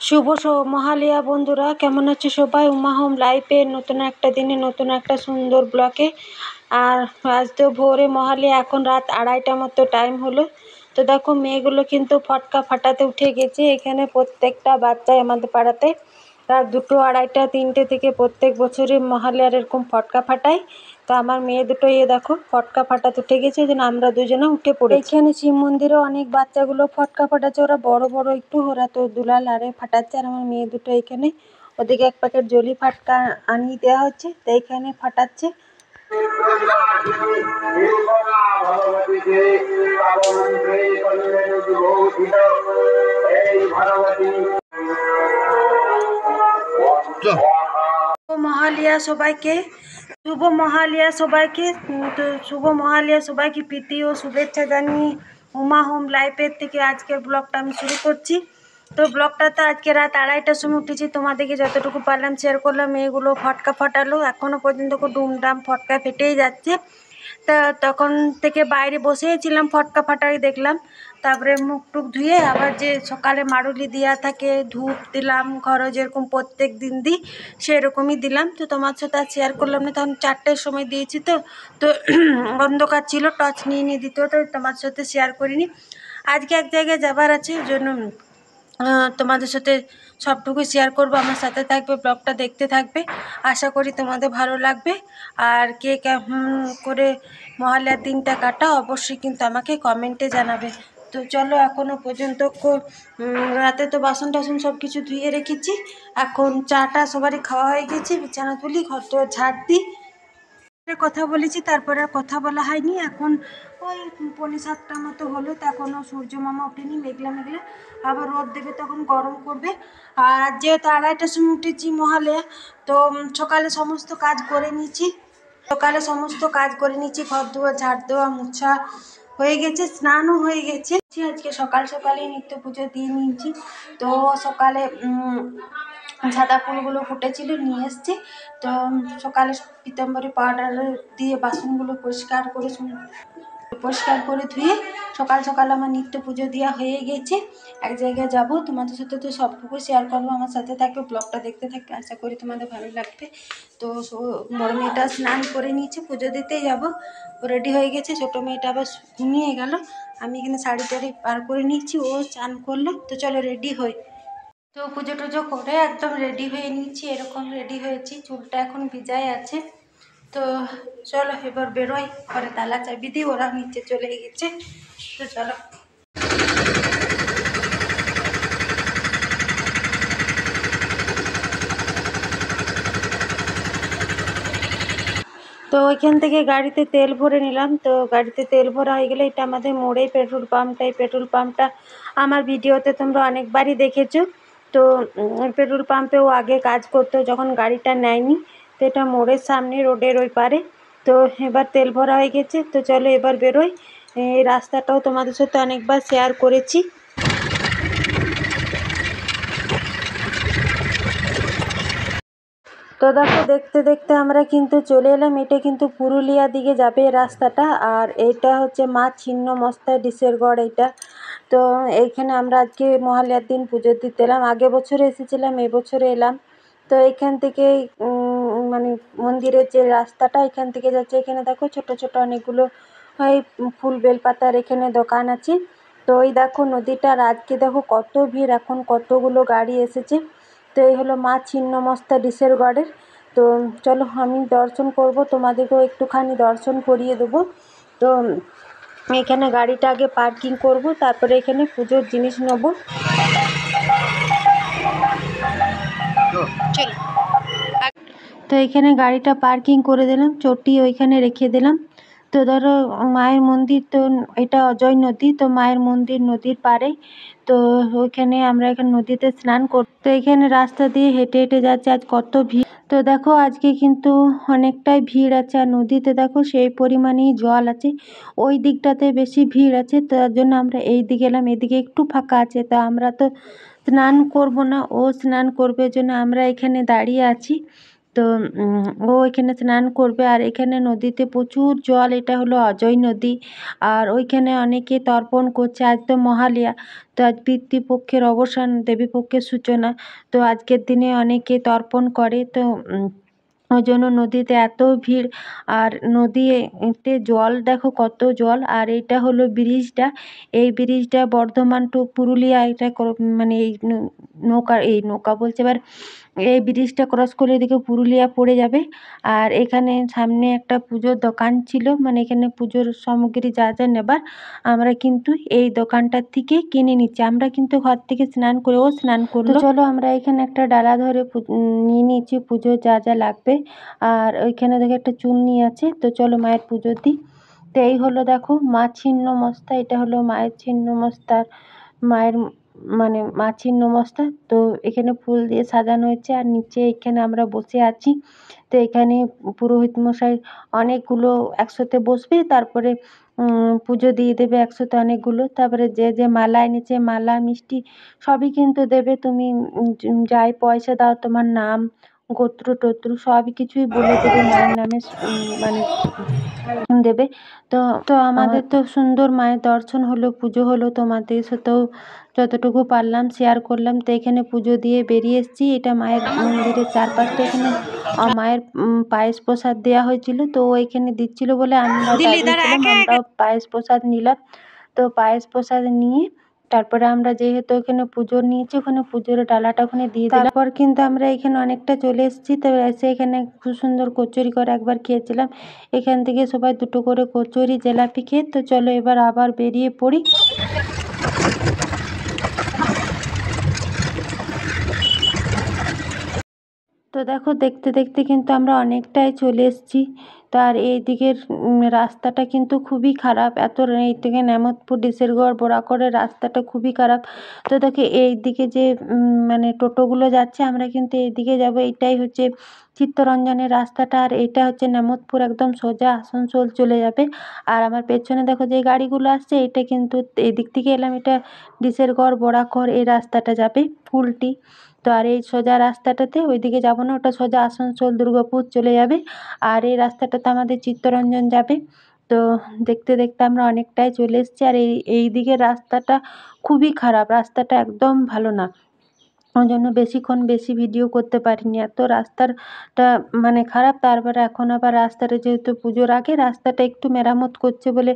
শুভ মহালয়া বন্ধুরা, কেমন আছো সবাই? উমা হোম লাইফে নতুন একটা দিনে নতুন একটা সুন্দর ব্লকে। আর আজ তো ভোরে মহালয়া, এখন রাত 2:30 মতো টাইম হলো। তো দেখো মেয়েগুলো কিন্তু ফটকা ফাটাতে উঠে গেছে। এখানে প্রত্যেকটা বাচ্চাই আমাদের পাড়াতে রাত 2, 2:30, 3টে থেকে প্রত্যেক বছরই মহালয়ার এরকম ফটকা ফাটায়। তো আমার মেয়ে দুটো দেখো ফটকা ফাটাতে উঠে গেছে, যেন আমরা দুজনে উঠে পড়েছি। এখানে শিব মন্দিরেও অনেক বাচ্চাগুলো ফটকা ফাটাচ্ছে, ওরা বড় বড় একটু, ওরা তো দুলাল আরে ফাটাচ্ছে। আর আমার মেয়ে দুটো এখানে ওদিকে এক প্যাকেট জলি ফাটকা আনিয়ে দেওয়া হচ্ছে, তো এইখানে ফাটাচ্ছে। মহালয়া সবাইকে, শুভ মহালয়া সবাইকে। তো শুভ মহালয়া সবাইকে প্রীতি ও শুভেচ্ছা জানিয়ে উমা হোম লাইফের থেকে আজকের ব্লগটা আমি শুরু করছি। তো ব্লগটা তো আজকে রাত 2:30টার সময় উঠেছি, তোমাদেরকে যতটুকু পারলাম শেয়ার করলাম। মেয়েগুলো ফটকা ফাটালো, এখনও পর্যন্ত ডুমডাম ফটকা ফেটেই যাচ্ছে। তা তখন থেকে বাইরে বসেছিলাম, ফটকা ফাটাই দেখলাম। তারপরে মুখ টুক ধুয়ে আবার যে সকালে মাড়ুলি দেওয়া থাকে, ধূপ দিলাম, ঘরে যেরকম প্রত্যেক দিন দিই সেরকমই দিলাম। তো তোমার সাথে আর শেয়ার করলাম না, তখন 4টের সময় দিয়েছি। তো তো অন্ধকার ছিল, টর্চ নিয়ে দিতে হতো, তোমার সাথে শেয়ার করিনি। আজকে এক জায়গায় যাবার আছে, ওই জন্য তোমাদের সাথে সবটুকু শেয়ার করব। আমার সাথে থাকবে, ব্লগটা দেখতে থাকবে, আশা করি তোমাদের ভালো লাগবে। আর কে কেমন করে মহালয়ার দিনটা কাটা অবশ্যই কিন্তু আমাকে কমেন্টে জানাবে। তো চলো, এখনও পর্যন্ত রাতে তো বাসন টাসন সব কিছু ধুয়ে রেখেছি। এখন চাটা সবারই খাওয়া হয়ে গেছে, বিছানা তুলি, ঘর তো ঝাড় দিই। কথা বলেছি, তারপরে আর কথা বলা হয়নি। এখন ওই 6:45 মতো হলো, তখনও সূর্য মামা ওঠেনি, মেঘলা মেঘলা, আবার রোদ দেবে, তখন গরম করবে। আর যেহেতু 2:30টার সময় উঠেছি মহালয়া, তো সকালে সমস্ত কাজ করে নিয়েছি। ঘর ধোয়া, ঝাড় দেওয়া, মোছা হয়ে গেছে, স্নানও হয়ে গেছে। আজকে সকাল সকালেই নিত্য পুজো দিয়ে নিয়েছি। তো সকালে সাদা ফুলগুলো ফুটেছিল, নিয়ে এসছি। তো সকালে পিতাম্বরী পাউডার দিয়ে বাসনগুলো পরিষ্কার করে ধুয়ে সকাল সকাল আমার নিত্য পুজো দেওয়া হয়ে গেছে। এক জায়গায় যাব, তোমাদের সাথে তো সবটুকু শেয়ার করবো। আমার সাথে থাকবে, ব্লগটা দেখতে থাকবে, আশা করি তোমাদের ভালো লাগবে। তো বড় মেয়েটা স্নান করে নিয়েছে, পুজো দিতেই যাব, রেডি হয়ে গেছে। ছোটো মেয়েটা আবার ঘুমিয়ে গেল, আমি এখানে শাড়ি টাড়ি পার করে নিচ্ছি, ও চান করলো। তো চলো রেডি হই। তো পুজো টুজো করে একদম রেডি হয়ে নিচ্ছি, এরকম রেডি হয়েছি, চুলটা এখন ভিজাই আছে। তো চলো এবার বেরোই, ঘরে তালা চাবি দিই, ওরা নিচে চলে গেছে। তো চলো। তো ওইখান থেকে গাড়িতে তেল ভরে নিলাম। তো গাড়িতে তেল ভরা হয়ে গেলে, এটা আমাদের মোড়েই পেট্রোল পাম্পটা। এই পেট্রোল পাম্পটা আমার ভিডিওতে তোমরা অনেকবারই দেখেছো। তো পেট্রোল পাম্পেও আগে কাজ করতো, যখন গাড়িটা নেয়নি। তো এটা মোড়ের সামনে, রোডের ওই পারে। তো এবার তেল ভরা হয়ে গেছে, তো চলো এবার বেরোই। এই রাস্তাটাও তোমাদের সাথে অনেকবার শেয়ার করেছি। তো দেখো, দেখতে দেখতে আমরা কিন্তু চলে এলাম। এটা কিন্তু পুরুলিয়া দিকে যাবে রাস্তাটা। আর এইটা হচ্ছে মা ছিন্নমস্তা ডিসের গড় এইটা। তো এইখানে আমরা আজকে মহালয়ার দিন পুজো দিতে এলাম। আগে বছরে এসেছিলাম, এবছরে এলাম। তো এইখান থেকে মানে মন্দিরের যে রাস্তাটা এখান থেকে যাচ্ছে, এখানে দেখো ছোট ছোট অনেকগুলো ওই ফুল বেলপাতার এখানে দোকান আছে। তো ওই দেখো নদীটা, আর আজকে দেখো কত ভিড়, এখন কতগুলো গাড়ি এসেছে। তো এই হলো মা ছিন্নমস্তা ডিসের গড়ের। তো চলো আমি দর্শন করব, তোমাদেরকেও একটুখানি দর্শন করিয়ে দেবো। তো এখানে গাড়িটা আগে পার্কিং করব, তারপরে এখানে পুজোর জিনিস নেব। তো এখানে গাড়িটা পার্কিং করে দিলাম, চটি ওইখানে রেখে দিলাম। তো ধরো মায়ের মন্দির, তো এটা অজয় নদী, তো মায়ের মন্দির নদীর পাড়ে। তো ওইখানে আমরা এখানে নদীতে স্নান করতে, এখানে রাস্তা দিয়ে হেঁটে হেঁটে যাচ্ছে, আজ কত ভিড়। তো দেখো আজকে কিন্তু অনেকটাই ভিড় আছে, আর নদীতে দেখো সেই পরিমাণেই জল আছে। ওই দিকটাতে বেশি ভিড় আছে, তার জন্য আমরা এই দিকে এলাম, এদিকে একটু ফাঁকা আছে। তো আমরা তো স্নান করব না, ও স্নান করবে, জন্য আমরা এখানে দাঁড়িয়ে আছি। তো ও এখানে স্নান করবে। আর এখানে নদীতে প্রচুর জল, এটা হলো অজয় নদী। আর ওইখানে অনেকে তর্পণ করছে, আজ তো মহালয়া, তো আজ পিতৃপক্ষের অবসান, দেবীপক্ষের সূচনা। তো আজকের দিনে অনেকে তর্পণ করে, তো ওই জন্য নদীতে এত ভিড়। আর নদীতে জল দেখো কত জল। আর এইটা হলো ব্রিজটা, এই ব্রিজটা বর্ধমান টু পুরুলিয়া, এটা মানে এই নৌকা বলছে, এবার এই ব্রিজটা ক্রস করে এদিকে পুরুলিয়া পড়ে যাবে। আর এখানে সামনে একটা পুজোর দোকান ছিল, মানে এখানে পুজোর সামগ্রী যা যা নেবার আমরা কিন্তু এই দোকানটার থেকে কিনে নিচ্ছি। আমরা কিন্তু ঘর থেকে স্নান করে, ও স্নান করলো। চলো আমরা এখানে একটা ডালা ধরে নিয়ে নিয়েছি পুজোর যা যা লাগবে। আর ওইখানে দেখে একটা চুন্নি আছে, তো চলো মায়ের পুজো দিই। তো এই হলো দেখো মা ছিন্নমস্তা, এটা হলো মায়ের ছিন্নমস্তার, মায়ের মানে মা ছিন্নমস্তা। তো এখানে ফুল দিয়ে সাজানো হয়েছে। আর নিচে এখানে আমরা বসে আছি। তো এখানে পুরোহিত মশাই অনেকগুলো একসাথে বসবে, তারপরে পুজো দিয়ে দেবে একসাথে অনেকগুলো। তারপরে যে যে মালা এনেছে, মালা মিষ্টি সবই কিন্তু দেবে। তুমি যাই পয়সা দাও, তোমার নাম গোত্র টোত্র সবই কিছুই বলে দেবে, মায়ের নামে মানে দেবে। তো তো আমাদের তো সুন্দর মায়ের দর্শন হলো, পুজো হলো, তোমাদের সাথেও যতটুকু পারলাম শেয়ার করলাম। তো এখানে পুজো দিয়ে বেরিয়ে এসেছি। এটা মায়ের মন্দিরের চারপাশটা, এখানে মায়ের পায়েস প্রসাদ দেওয়া হয়েছিল, তো এখানে দিচ্ছিল বলে আমরা দাঁড়িয়েছিলাম, আমরাও পায়েস প্রসাদ নিলাম। তো পায়েস প্রসাদ নিয়ে তারপরে আমরা যেহেতু ওখানে পুজো নিয়েছি, ওখানে পুজোর ডালাটা ওখানে দিয়ে দিলাম। তারপর কিন্তু আমরা এখানে অনেকটা চলে এসেছি। তো এসে এখানে খুব সুন্দর কচুরি করে একবার খেয়েছিলাম। এখান থেকে সবাই দুটো করে কচুরি জিলাপি খেয়ে। তো চলো এবার আবার বেরিয়ে পড়ি। তো দেখো দেখতে দেখতে কিন্তু আমরা অনেকটাই চলে এসেছি। তো আর এই দিকের রাস্তাটা কিন্তু খুবই খারাপ, এই থেকে নেমতপুর ডিসেরগড় বরাকরের রাস্তাটা খুবই খারাপ। তো দেখো এই দিকে যে মানে টোটোগুলো যাচ্ছে, আমরা কিন্তু এই দিকে যাবো। এইটাই হচ্ছে চিত্তরঞ্জনের রাস্তাটা, আর এইটা হচ্ছে নেমতপুর, একদম সোজা আসানসোল চলে যাবে। আর আমার পেছনে দেখো যে গাড়িগুলো আসছে, এটা কিন্তু এই দিক থেকে এলাম, এটা ডিসেরগড় বরাকর এই রাস্তাটা যাবে ফুলটি। তো আর এই সোজা রাস্তাটাতে ওইদিকে যাবো না, ওটা সোজা আসানসোল দুর্গাপুর চলে যাবে। আর এই রাস্তাটাতে আমাদের চিত্তরঞ্জন যাবে। তো দেখতে দেখতে আমরা অনেকটাই চলে এসেছি। আর এই দিকের রাস্তাটা খুবই খারাপ, রাস্তাটা একদম ভালো না, ওই জন্য বেশি ভিডিও করতে পারিনি, এত রাস্তাটা মানে খারাপ। তারপরে এখন আবার রাস্তাটা যেহেতু পুজোর আগে রাস্তাটা একটু মেরামত করছে বলে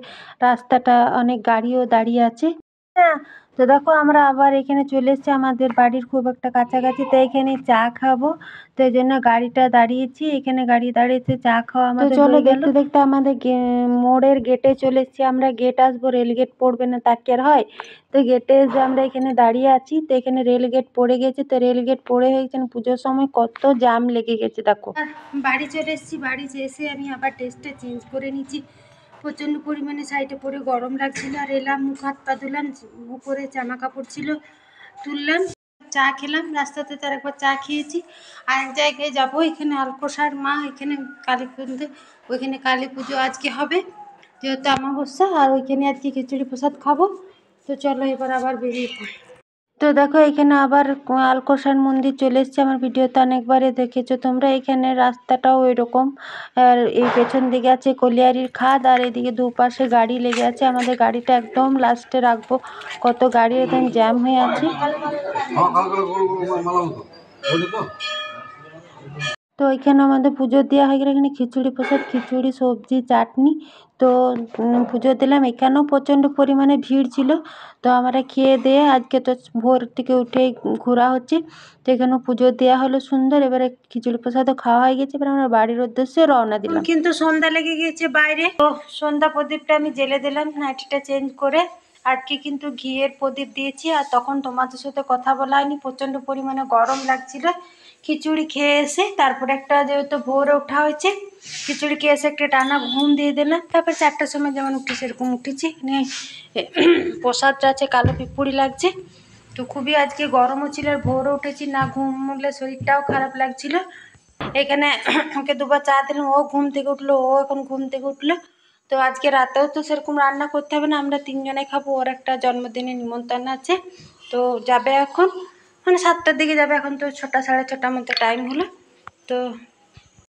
রাস্তাটা অনেক গাড়িও দাঁড়িয়ে আছে। হ্যাঁ, তো দেখো আমরা আবার এখানে চলে এসেছি, আমাদের বাড়ির খুব একটা কাছাকাছি। তো এখানে চা খাবো, তো এই জন্য গাড়িটা দাঁড়িয়েছি, এখানে গাড়ি দাঁড়িয়েছে, চা খাওয়া আমাদের হয়ে গেল। চলো দেখতে দেখতে আমাদের মোড়ের গেটে চলে এসেছি আমরা। গেট আসবো, রেল গেট পড়বে না, তা কি আর হয়। তো গেটে এসে আমরা এখানে দাঁড়িয়ে আছি। তো এখানে রেল গেট পড়ে গেছে, তো রেল গেট পড়ে হয়েছে, পুজোর সময় কত জ্যাম লেগে গেছে দেখো। বাড়ি চলে এসেছি, বাড়ি এসে আমি আবার ড্রেসটা চেঞ্জ করে নিচ্ছি। প্রচণ্ড পরিমাণে সাইডে পরে গরম লাগছিল। আর এলাম, মুখ হাত পা ধুলাম, উপরে জামা কাপড় ছিল তুললাম, চা খেলাম রাস্তাতে। তার একবার চা খেয়েছি। আর এক জায়গায় যাবো, এখানে আলপোসার মা, এখানে কালীপুজো, ওইখানে কালী পুজো আজকে হবে যেহেতু অমাবস্যা। আর ওইখানে আজকে খিচুড়ি প্রসাদ খাবো। তো চলো এবার আবার বেরিয়ে পড়ি। তো দেখো এখানে আবার আলকোষার মন্দির চলে এসছে, আমার ভিডিওতে অনেকবারে দেখেছো তোমরা। এখানে রাস্তাটাও ওই রকম। আর এই পেছন দিকে আছে কলিয়ারির খাদ, আর এদিকে দুপাশে গাড়ি লেগে আছে। আমাদের গাড়িটা একদম লাস্টে রাখবো, কত গাড়ি একদম জ্যাম হয়ে আছে। তো এখানে আমাদের পুজো দেওয়া হয়ে গেলে এখানে খিচুড়ি প্রসাদ, খিচুড়ি সবজি চাটনি। তো পুজো দিলাম, এখানেও প্রচণ্ড পরিমাণে ভিড় ছিল। তো আমরা খেয়ে দিয়ে আজকে তো ভোর থেকে উঠেই ঘোরা হচ্ছে। তো এখানেও পুজো দেওয়া হলো সুন্দর। এবারে খিচুড়ি প্রসাদও খাওয়া হয়ে গেছে, এবার আমরা বাড়ির উদ্দেশ্যে রওনা দিলাম। কিন্তু সন্ধ্যা লেগে গেছে বাইরে। তো সন্ধ্যা প্রদীপটা আমি জেলে দিলাম, নাইটিটা চেঞ্জ করে। আজকে কিন্তু ঘিয়ের প্রদীপ দিয়েছি। আর তখন তোমাদের সাথে কথা বলা হয়নি, প্রচণ্ড পরিমাণে গরম লাগছিল। খিচুড়ি খেয়ে এসে তারপরে একটা যেহেতু ভোরে ওঠা হয়েছে, খিচুড়ি খেয়ে এসে একটা টানা ঘুম দিয়ে দিলাম। তারপর 4টার সময় যেমন উঠি সেরকম উঠেছি। এখানে প্রসাদটা আছে, কালো পিপুড়ি লাগছে। তো খুবই আজকে গরমও ছিল, আর ভোরে উঠেছি না, ঘুমলে শরীরটাও খারাপ লাগছিল। এখানে ওকে দুবার চা দিলাম, ও ঘুম থেকে উঠলো, ও এখন ঘুম থেকে উঠলো। তো আজকে রাতেও তো সেরকম রান্না করতে হবে না, আমরা 3জনে খাবো। ওর একটা জন্মদিনের নিমন্ত্রণ আছে, তো যাবে এখন, মানে 7টার দিকে যাবে। এখন তো 6টা সাড়ে 6টার মধ্যে টাইম হলো। তো